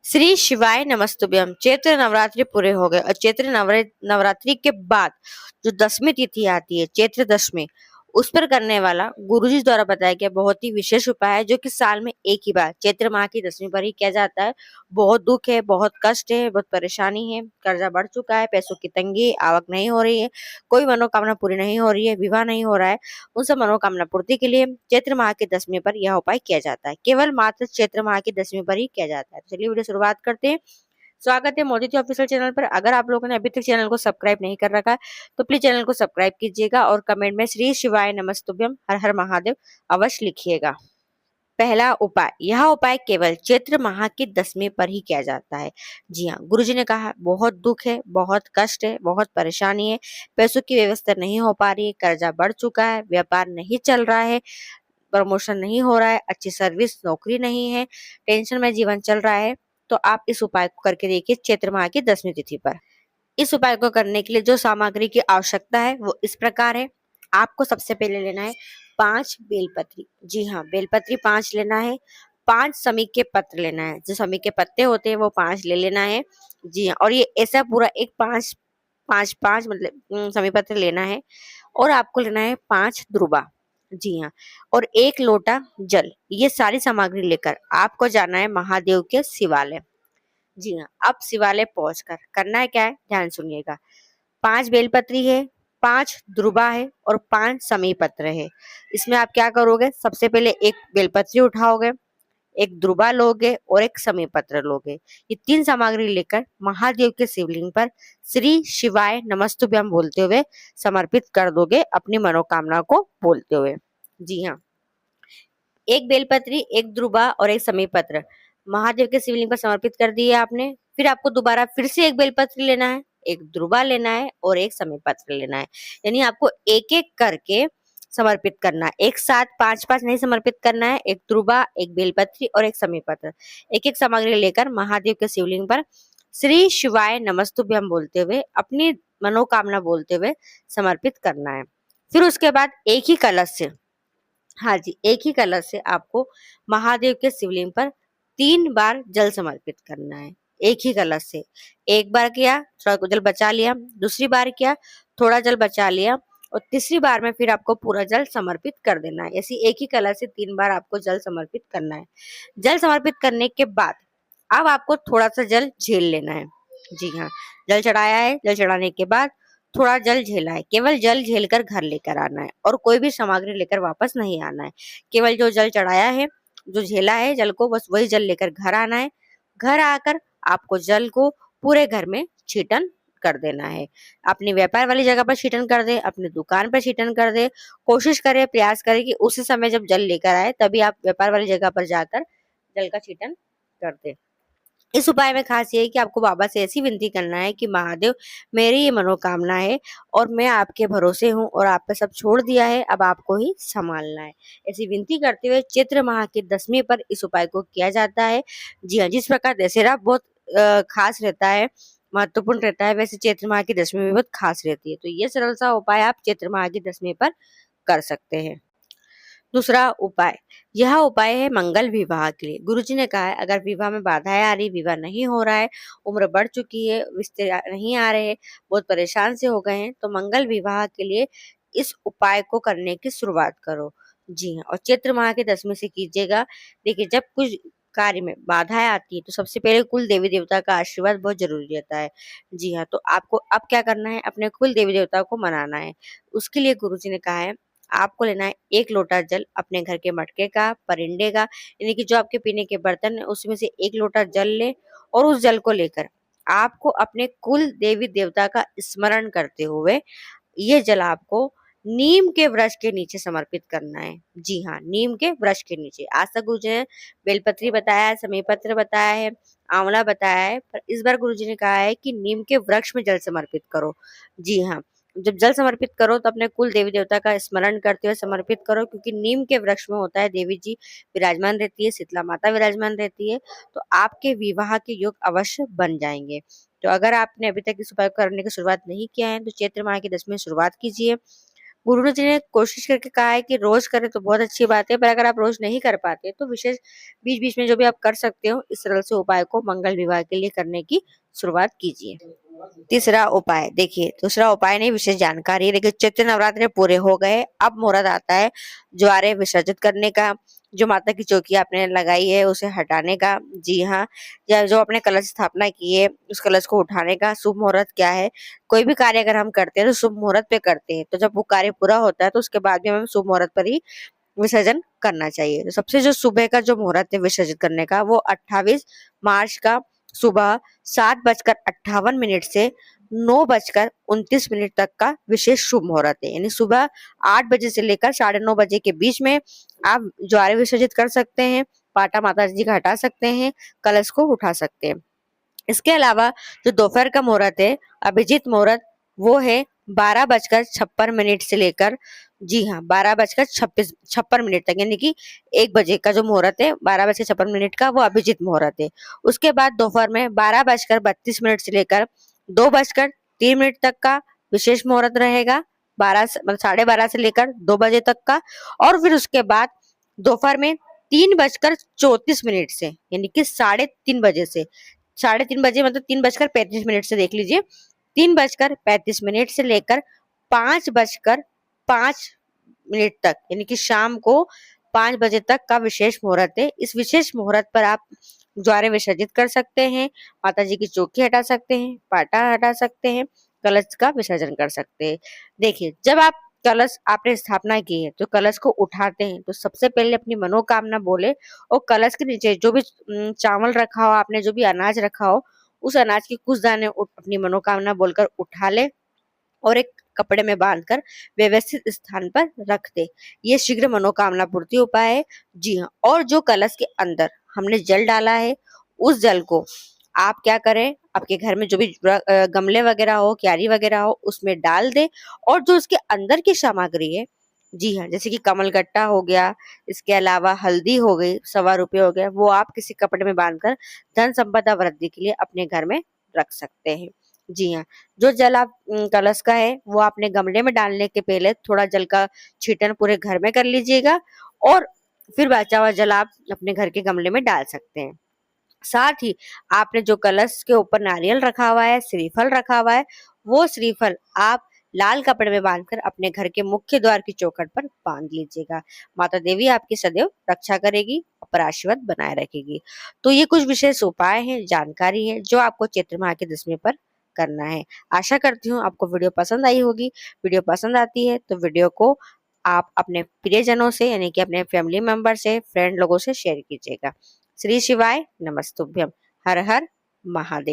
श्री शिवाय नमस्तुभ्यम। चैत्र नवरात्रि पूरे हो गए और चैत्र नवरात्रि के बाद जो दसवीं तिथि आती है चैत्र दशमी, उस पर करने वाला गुरुजी द्वारा बताया गया बहुत ही विशेष उपाय है, जो कि साल में एक ही बार चैत्र माह की दसवीं पर ही किया जाता है। बहुत दुख है, बहुत कष्ट है, बहुत परेशानी है, कर्जा बढ़ चुका है, पैसों की तंगी, आवक नहीं हो रही है, कोई मनोकामना पूरी नहीं हो रही है, विवाह नहीं हो रहा है, उन सब मनोकामना पूर्ति के लिए चैत्र माह की दसवीं पर यह उपाय किया जाता है। केवल मात्र चैत्र माह की दसवीं पर ही किया जाता है। तो चलिए वीडियो शुरुआत करते हैं। स्वागत है मोदी जी ऑफिशियल चैनल पर। अगर आप लोगों ने अभी तक चैनल को सब्सक्राइब नहीं कर रखा है तो प्लीज चैनल को सब्सक्राइब कीजिएगा और कमेंट में श्री शिवाय नमस्तुभ्यम हर हर महादेव अवश्य लिखिएगा। पहला उपाय, यह उपाय केवल चैत्र माह की दसवीं पर ही किया जाता है। जी हाँ, गुरुजी ने कहा बहुत दुख है, बहुत कष्ट है, बहुत परेशानी है, पैसों की व्यवस्था नहीं हो पा रही है, कर्जा बढ़ चुका है, व्यापार नहीं चल रहा है, प्रमोशन नहीं हो रहा है, अच्छी सर्विस नौकरी नहीं है, टेंशन में जीवन चल रहा है, तो आप इस उपाय को करके देखिए चैत्र माह की दसवीं तिथि पर। इस उपाय को करने के लिए जो सामग्री की आवश्यकता है वो इस प्रकार है। आपको सबसे पहले लेना है 5 बेलपत्री। जी हाँ, बेलपत्री 5 लेना है। 5 समी के पत्र लेना है, जो समी के पत्ते होते हैं वो 5 ले लेना है। जी हाँ, और ये ऐसा पूरा एक 5 5 5 मतलब समी पत्र लेना है। और आपको लेना है 5 द्रुबा। जी हाँ, और 1 लोटा जल। ये सारी सामग्री लेकर आपको जाना है महादेव के शिवालय। जी हाँ, अब शिवालय पहुंचकर करना है क्या है, ध्यान सुनिएगा। 5 बेलपत्री है, 5 द्रुबा है और 5 समी पत्र है। इसमें आप क्या करोगे, सबसे पहले एक बेलपत्री उठाओगे, एक द्रुबा लोगे और एक समी पत्र लोगे। ये 3 सामग्री लेकर महादेव के शिवलिंग पर श्री शिवाय नमस्तुभ्यम बोलते हुए समर्पित कर दोगे, अपनी मनोकामना को बोलते हुए। जी हाँ, एक बेलपत्री, एक द्रुबा और एक समी पत्र महादेव के शिवलिंग पर समर्पित कर दिए आपने। फिर आपको दोबारा फिर से एक बेलपत्री लेना है, एक द्रुबा लेना है और एक समी पत्र लेना है। यानी आपको एक एक करके समर्पित करना है, एक साथ 5-5 नहीं समर्पित करना है। एक द्रुबा, एक बेलपत्री और एक समी पत्र, एक एक सामग्री लेकर महादेव के शिवलिंग पर श्री शिवाय नमस्तुभ्यम बोलते हुए, अपनी मनोकामना बोलते हुए समर्पित करना है। फिर उसके बाद एक ही कलश से, हाँ जी, एक ही कलश से आपको महादेव के शिवलिंग पर 3 बार जल समर्पित करना है। एक ही कलश से, एक बार किया थोड़ा जल बचा लिया, दूसरी बार किया थोड़ा जल बचा लिया और तीसरी बार में फिर आपको पूरा जल समर्पित कर देना है। ऐसी एक ही कलश से 3 बार आपको जल समर्पित करना है। जल समर्पित करने के बाद अब आपको थोड़ा सा जल झेल लेना है। जी हाँ, जल चढ़ाया है, जल चढ़ाने के बाद थोड़ा जल झेला है, केवल जल झेल कर घर लेकर आना है और कोई भी सामग्री लेकर वापस नहीं आना है। केवल जो जल चढ़ाया है, जो झेला है जल को, बस वही जल लेकर घर आना है। घर आकर आपको जल को पूरे घर में छीटन कर देना है। अपनी व्यापार वाली जगह पर छीटन कर दे, अपनी दुकान पर छीटन कर दे। कोशिश करे, प्रयास करे कि उसी समय जब जल लेकर आए तभी आप व्यापार वाली जगह पर जाकर जल का छीटन कर दे। इस उपाय में खास ये है कि आपको बाबा से ऐसी विनती करना है कि महादेव, मेरी ये मनोकामना है और मैं आपके भरोसे हूँ और आप पे सब छोड़ दिया है, अब आपको ही संभालना है। ऐसी विनती करते हुए चैत्र माह की दसवीं पर इस उपाय को किया जाता है। जी हाँ, जिस प्रकार दशहरा बहुत खास रहता है, महत्वपूर्ण रहता है, वैसे चैत्र माह की दसवीं भी बहुत खास रहती है। तो ये सरल सा उपाय आप चैत्र माह की दसवीं पर कर सकते हैं। दूसरा उपाय, यह उपाय है मंगल विवाह के लिए। गुरुजी ने कहा है अगर विवाह में बाधाएं आ रही, विवाह नहीं हो रहा है, उम्र बढ़ चुकी है, रिश्ते नहीं आ रहे, बहुत परेशान से हो गए हैं, तो मंगल विवाह के लिए इस उपाय को करने की शुरुआत करो। जी हाँ, और चैत्र माह के दसवीं से कीजिएगा। देखिए, जब कुछ कार्य में बाधाएं आती है तो सबसे पहले कुल देवी देवता का आशीर्वाद बहुत जरूरी रहता है। जी हाँ, तो आपको अब क्या करना है, अपने कुल देवी देवता को मनाना है। उसके लिए गुरुजी ने कहा है आपको लेना है 1 लोटा जल, अपने घर के मटके का, परिंदे का, यानी कि जो आपके पीने के बर्तन है उसमें से 1 लोटा जल ले और उस जल को लेकर आपको अपने कुल देवी देवता का स्मरण करते हुए ये जल आपको नीम के वृक्ष के नीचे समर्पित करना है। जी हाँ, नीम के वृक्ष के नीचे। आज तक गुरुजी ने बेलपत्री बताया है, समी पत्र बताया है, आंवला बताया है, पर इस बार गुरुजी ने कहा है कि नीम के वृक्ष में जल समर्पित करो। जी हाँ, जब जल समर्पित करो तो अपने कुल देवी देवता का स्मरण करते हुए समर्पित करो, क्योंकि नीम के वृक्ष में होता है देवी जी विराजमान रहती है, शीतला माता विराजमान रहती है, तो आपके विवाह के योग अवश्य बन जाएंगे। तो अगर आपने अभी तक इस उपाय करने की शुरुआत नहीं किया है तो चैत्र माह की 10वीं शुरुआत कीजिए। गुरु जी ने कोशिश करके कहा है कि रोज करें तो बहुत अच्छी बात है, पर अगर आप रोज नहीं कर पाते तो विशेष बीच बीच में जो भी आप कर सकते हो इस सरल से उपाय को मंगल विवाह के लिए करने की शुरुआत कीजिए। तीसरा उपाय, देखिए दूसरा उपाय नहीं विशेष जानकारी है। देखिए चैत्र नवरात्रि पूरे हो गए, अब मुहूर्त आता है ज्वारे विसर्जित करने का, जो माता की चौकी आपने लगाई है उसे हटाने का। जी हाँ, या जो आपने कलश स्थापना की है उस कलश को उठाने का। शुभ मुहूर्त क्या है, कोई भी कार्य अगर हम करते हैं तो शुभ मुहूर्त पे करते हैं, तो जब वो कार्य पूरा होता है तो उसके बाद भी हमें शुभ मुहूर्त पर ही विसर्जन करना चाहिए। तो सबसे जो सुबह का जो मुहूर्त है विसर्जित करने का वो 28 मार्च का सुबह 7:58 से 9:29 तक का विशेष शुभ मुहूर्त है। यानी सुबह 8 बजे से लेकर 9:30 बजे के बीच में आप ज्वारे विसर्जित कर सकते हैं, पाटा माता जी का हटा सकते हैं, कलश को उठा सकते हैं। इसके अलावा जो दोपहर का मुहूर्त है अभिजीत मुहूर्त, वो है 12:56 से लेकर, जी हाँ 12:56 तक, यानी कि 1 बजे का जो मुहूर्त है 12:56 का वो अभिजीत मुहूर्त है। उसके बाद दोपहर में 12:32 से लेकर 2:03 तक का विशेष मुहूर्त रहेगा, 12 से लेकर 2 बजे तक का। और फिर उसके बाद दोपहर में 3:34 से, यानी कि 3:30 बजे से, 3:30 मतलब 3:35 से देख लीजिए, 3:35 से लेकर 5:05 तक, यानी कि शाम को 5 बजे तक का विशेष मुहूर्त है। इस विशेष मुहूर्त पर आप ज्वारे विसर्जित कर सकते हैं, माता जी की चौकी हटा सकते हैं, पाटा हटा सकते हैं, कलश का विसर्जन कर सकते हैं। देखिए जब आप कलश आपने स्थापना की है तो कलश को उठाते हैं तो सबसे पहले अपनी मनोकामना बोले और कलश के नीचे जो भी चावल रखा हो, आपने जो भी अनाज रखा हो, उस अनाज के कुछ दाने अपनी मनोकामना बोलकर उठा ले और एक कपड़े में बांधकर व्यवस्थित स्थान पर रख दे। ये शीघ्र मनोकामना पूर्ति उपाय है। जी हाँ, और जो कलश के अंदर हमने जल डाला है उस जल को आप क्या करें, आपके घर में जो भी गमले वगैरह हो, क्यारी वगैरह हो, उसमें डाल दे। और जो उसके अंदर की सामग्री है, जी हाँ, जैसे कि कमल गट्टा हो गया, इसके अलावा हल्दी हो गई, ₹1.25 हो गया, वो आप किसी कपड़े में बांधकर धन संपदा वृद्धि के लिए अपने घर में रख सकते हैं। जी हाँ, जो जल आप कलश का है वो आपने गमले में डालने के पहले थोड़ा जल का छींटन पूरे घर में कर लीजिएगा और फिर बचा हुआ जल आप अपने घर के गमले में डाल सकते हैं। साथ ही आपने जो कलश के ऊपर नारियल रखा हुआ है, श्रीफल रखा हुआ है, वो श्रीफल आप लाल कपड़े में बांधकर अपने घर के मुख्य द्वार की चौखट पर बांध लीजिएगा। माता देवी आपकी सदैव रक्षा करेगी और आशीर्वाद बनाए रखेगी। तो ये कुछ विशेष उपाय हैं, जानकारी है जो आपको चैत्र माह के 10वें पर करना है। आशा करती हूँ आपको वीडियो पसंद आई होगी। वीडियो पसंद आती है तो वीडियो को आप अपने प्रियजनों से, यानी कि अपने फैमिली मेंबर से, फ्रेंड लोगों से शेयर कीजिएगा। श्री शिवाय नमस्तुभ्यम। हर हर महादेव।